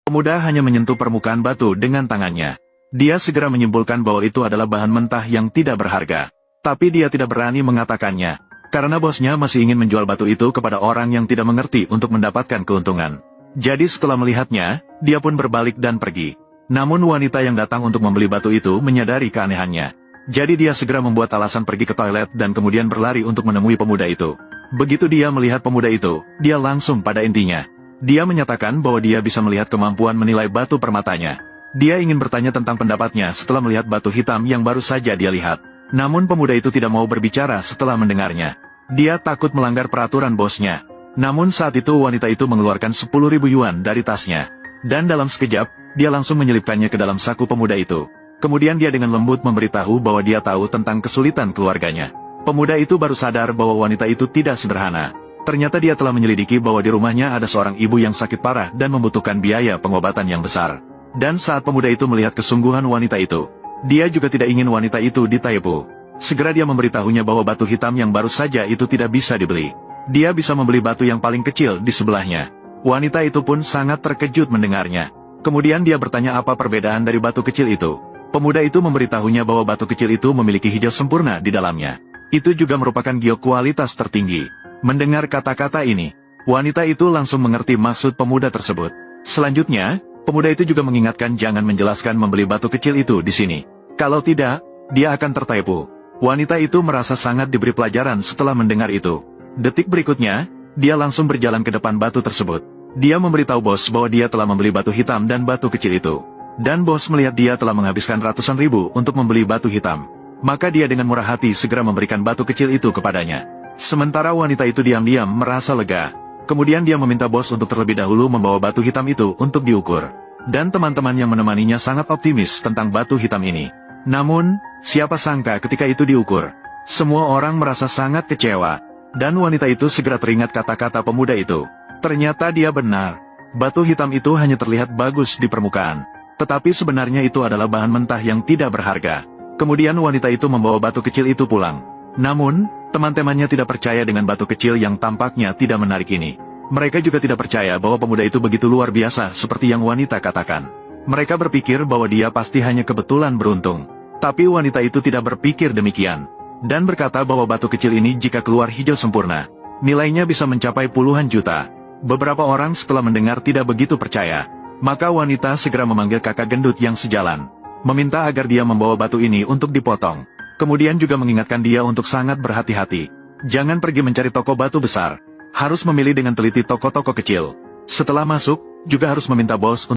Pemuda hanya menyentuh permukaan batu dengan tangannya. Dia segera menyimpulkan bahwa itu adalah bahan mentah yang tidak berharga. Tapi dia tidak berani mengatakannya, karena bosnya masih ingin menjual batu itu kepada orang yang tidak mengerti untuk mendapatkan keuntungan. Jadi setelah melihatnya, dia pun berbalik dan pergi. Namun wanita yang datang untuk membeli batu itu menyadari keanehannya. Jadi dia segera membuat alasan pergi ke toilet dan kemudian berlari untuk menemui pemuda itu. Begitu dia melihat pemuda itu, dia langsung pada intinya. Dia menyatakan bahwa dia bisa melihat kemampuan menilai batu permatanya. Dia ingin bertanya tentang pendapatnya setelah melihat batu hitam yang baru saja dia lihat. Namun pemuda itu tidak mau berbicara setelah mendengarnya. Dia takut melanggar peraturan bosnya. Namun saat itu wanita itu mengeluarkan 10.000 yuan dari tasnya. Dan dalam sekejap, dia langsung menyelipkannya ke dalam saku pemuda itu. Kemudian dia dengan lembut memberitahu bahwa dia tahu tentang kesulitan keluarganya. Pemuda itu baru sadar bahwa wanita itu tidak sederhana. Ternyata dia telah menyelidiki bahwa di rumahnya ada seorang ibu yang sakit parah dan membutuhkan biaya pengobatan yang besar. Dan saat pemuda itu melihat kesungguhan wanita itu, dia juga tidak ingin wanita itu ditipu. Segera dia memberitahunya bahwa batu hitam yang baru saja itu tidak bisa dibeli. Dia bisa membeli batu yang paling kecil di sebelahnya. Wanita itu pun sangat terkejut mendengarnya. Kemudian dia bertanya apa perbedaan dari batu kecil itu. Pemuda itu memberitahunya bahwa batu kecil itu memiliki hijau sempurna di dalamnya. Itu juga merupakan giok kualitas tertinggi. Mendengar kata-kata ini, wanita itu langsung mengerti maksud pemuda tersebut. Selanjutnya, pemuda itu juga mengingatkan jangan menjelaskan membeli batu kecil itu di sini. Kalau tidak, dia akan tertipu. Wanita itu merasa sangat diberi pelajaran setelah mendengar itu. Detik berikutnya, dia langsung berjalan ke depan batu tersebut. Dia memberitahu bos bahwa dia telah membeli batu hitam dan batu kecil itu. Dan bos melihat dia telah menghabiskan ratusan ribu untuk membeli batu hitam. Maka dia dengan murah hati segera memberikan batu kecil itu kepadanya. Sementara wanita itu diam-diam merasa lega. Kemudian dia meminta bos untuk terlebih dahulu membawa batu hitam itu untuk diukur. Dan teman-teman yang menemaninya sangat optimis tentang batu hitam ini. Namun, siapa sangka ketika itu diukur, semua orang merasa sangat kecewa. Dan wanita itu segera teringat kata-kata pemuda itu. Ternyata dia benar. Batu hitam itu hanya terlihat bagus di permukaan. Tetapi sebenarnya itu adalah bahan mentah yang tidak berharga. Kemudian wanita itu membawa batu kecil itu pulang. Namun, teman-temannya tidak percaya dengan batu kecil yang tampaknya tidak menarik ini. Mereka juga tidak percaya bahwa pemuda itu begitu luar biasa seperti yang wanita katakan. Mereka berpikir bahwa dia pasti hanya kebetulan beruntung. Tapi wanita itu tidak berpikir demikian. Dan berkata bahwa batu kecil ini jika keluar hijau sempurna, nilainya bisa mencapai puluhan juta. Beberapa orang setelah mendengar tidak begitu percaya. Maka wanita segera memanggil kakak gendut yang sejalan. Meminta agar dia membawa batu ini untuk dipotong. Kemudian juga mengingatkan dia untuk sangat berhati-hati. Jangan pergi mencari toko batu besar. Harus memilih dengan teliti toko-toko kecil. Setelah masuk, juga harus meminta bos